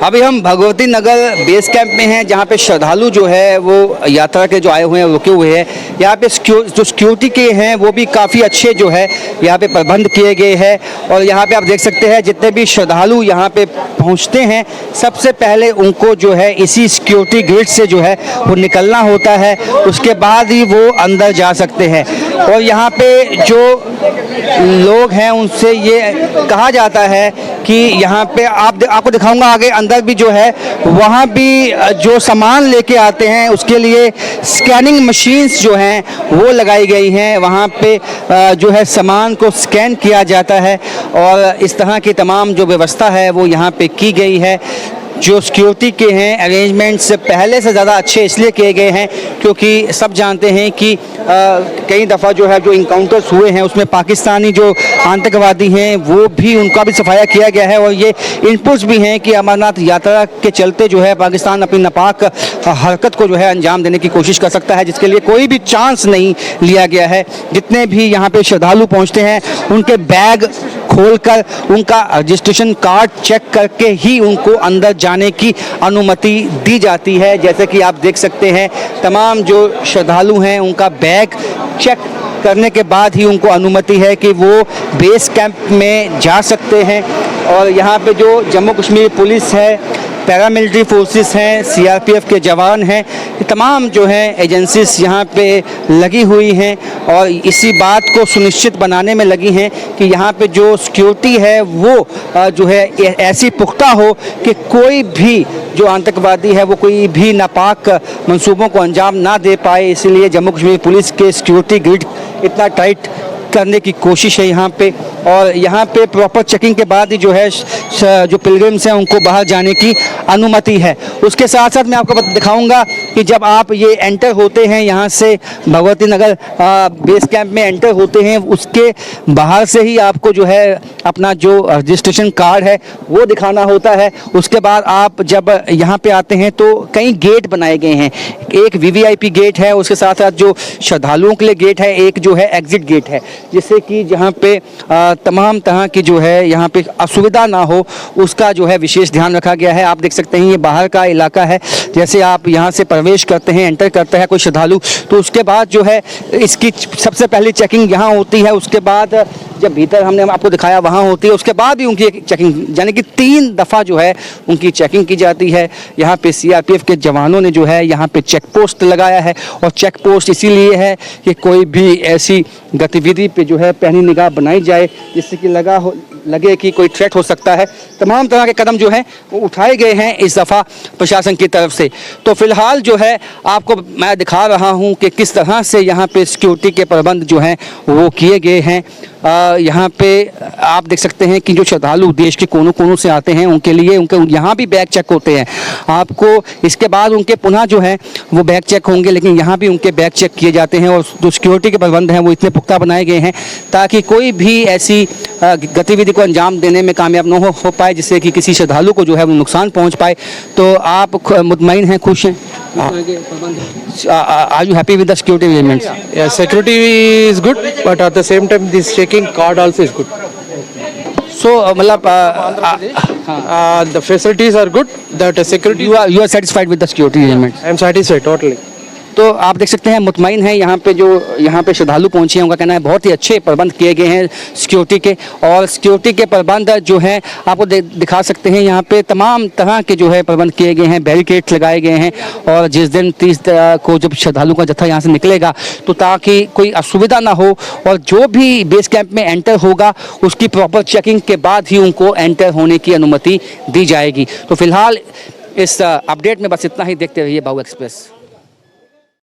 अभी हम Bhagwati Nagar base camp में हैं, जहां पे श्रद्धालु जो है वो यात्रा के जो आए हुए हैं रुके हुए हैं। यहाँ पे जो सिक्योरिटी के हैं वो भी काफ़ी अच्छे जो है यहाँ पे प्रबंध किए गए हैं। और यहाँ पे आप देख सकते हैं जितने भी श्रद्धालु यहाँ पे पहुँचते हैं सबसे पहले उनको जो है इसी सिक्योरिटी गेट से जो है वो निकलना होता है, उसके बाद ही वो अंदर जा सकते हैं। और यहाँ पे जो लोग हैं उनसे ये कहा जाता है कि यहाँ पे आपको दिखाऊंगा आगे अंदर भी जो है वहाँ भी जो सामान लेके आते हैं उसके लिए स्कैनिंग मशीन्स जो हैं वो लगाई गई हैं। वहाँ पे जो है सामान को स्कैन किया जाता है और इस तरह की तमाम जो व्यवस्था है वो यहाँ पे की गई है। जो सिक्योरिटी के हैं अरेंजमेंट्स पहले से ज़्यादा अच्छे इसलिए किए गए हैं क्योंकि सब जानते हैं कि कई दफ़ा जो है जो इनकाउंटर्स हुए हैं उसमें पाकिस्तानी जो आतंकवादी हैं वो भी उनका भी सफाया किया गया है। और ये इनपुट्स भी हैं कि अमरनाथ यात्रा के चलते जो है पाकिस्तान अपनी नापाक हरकत को जो है अंजाम देने की कोशिश कर सकता है, जिसके लिए कोई भी चांस नहीं लिया गया है। जितने भी यहाँ पे श्रद्धालु पहुँचते हैं उनके बैग खोलकर उनका रजिस्ट्रेशन कार्ड चेक करके ही उनको अंदर जाने की अनुमति दी जाती है। जैसे कि आप देख सकते हैं तमाम जो श्रद्धालु हैं उनका बैग चेक करने के बाद ही उनको अनुमति है कि वो बेस कैंप में जा सकते हैं। और यहाँ पे जो जम्मू कश्मीर पुलिस है, पैरामिलिट्री फोर्सेस हैं, सीआरपीएफ के जवान हैं, ये तमाम जो हैं एजेंसीज यहाँ पे लगी हुई हैं और इसी बात को सुनिश्चित बनाने में लगी हैं कि यहाँ पे जो सिक्योरिटी है वो जो है ऐसी पुख्ता हो कि कोई भी जो आतंकवादी है वो कोई भी नापाक मंसूबों को अंजाम ना दे पाए। इसीलिए जम्मू कश्मीर पुलिस के सिक्योरिटी ग्रिड इतना टाइट करने की कोशिश है यहाँ पे। और यहाँ पे प्रॉपर चेकिंग के बाद ही जो है जो पिलग्रिम्स हैं उनको बाहर जाने की अनुमति है। उसके साथ साथ मैं आपको दिखाऊंगा कि जब आप ये एंटर होते हैं यहाँ से भगवती नगर बेस कैंप में एंटर होते हैं उसके बाहर से ही आपको जो है अपना जो रजिस्ट्रेशन कार्ड है वो दिखाना होता है। उसके बाद आप जब यहाँ पे आते हैं तो कई गेट बनाए गए हैं। एक वीवीआईपी गेट है, उसके साथ साथ जो श्रद्धालुओं के लिए गेट है, एक जो है एग्जिट गेट है, जिससे कि जहाँ पे तमाम तरह की जो है यहाँ पे असुविधा ना हो उसका जो है विशेष ध्यान रखा गया है। आप देख सकते हैं ये बाहर का इलाका है। जैसे आप यहाँ से प्रवेश करते हैं, एंटर करता है कोई श्रद्धालु, तो उसके बाद जो है इसकी सबसे पहली चेकिंग यहाँ होती है। उसके बाद जब भीतर हमने आपको दिखाया वहाँ होती है, उसके बाद भी उनकी चेकिंग यानी कि 3 दफ़ा जो है उनकी चेकिंग की जाती है। यहाँ पे सीआरपीएफ के जवानों ने जो है यहाँ पे चेक पोस्ट लगाया है और चेक पोस्ट इसीलिए है कि कोई भी ऐसी गतिविधि पे जो है पैनी निगाह बनाई जाए जिससे कि लगे कि कोई थ्रेट हो सकता है। तमाम तरह के कदम जो हैं वो उठाए गए हैं इस दफ़ा प्रशासन की तरफ से। तो फिलहाल जो है आपको मैं दिखा रहा हूं कि किस तरह से यहाँ पे सिक्योरिटी के प्रबंध जो हैं वो किए गए हैं। यहाँ पे आप देख सकते हैं कि जो श्रद्धालु देश के कोनों कोनों से आते हैं उनके लिए उनके यहाँ भी बैग चेक होते हैं। आपको इसके बाद उनके पुनः जो है वो बैग चेक होंगे, लेकिन यहाँ भी उनके बैग चेक किए जाते हैं। और जो सिक्योरिटी के प्रबंध हैं वो इतने पुख्ता बनाए गए हैं ताकि कोई भी ऐसी गतिविधि को अंजाम देने में कामयाब न हो पाए जिससे कि किसी श्रद्धालु को जो है वो नुकसान पहुँच पाए। तो आप मुतमईन हैं, खुश हैं? Are you happy with the security arrangements? Yeah, security is good, but at the same time, this checking card also is good. So, मतलब the facilities are good. That security. you are satisfied with the security arrangements? I am satisfied totally. तो आप देख सकते हैं मुतमईन हैं यहाँ पे जो यहाँ पे श्रद्धालु पहुँचे हैं उनका कहना है बहुत ही अच्छे प्रबंध किए गए हैं सिक्योरिटी के। और सिक्योरिटी के प्रबंध जो हैं आपको दिखा सकते हैं यहाँ पे तमाम तरह के जो है प्रबंध किए गए हैं, बैरिकेड्स लगाए गए हैं। और जिस दिन 30 को जब श्रद्धालु का जत्था यहाँ से निकलेगा तो ताकि कोई असुविधा ना हो और जो भी बेस कैंप में एंटर होगा उसकी प्रॉपर चेकिंग के बाद ही उनको एंटर होने की अनुमति दी जाएगी। तो फिलहाल इस अपडेट में बस इतना ही। देखते रहिए बाहु एक्सप्रेस।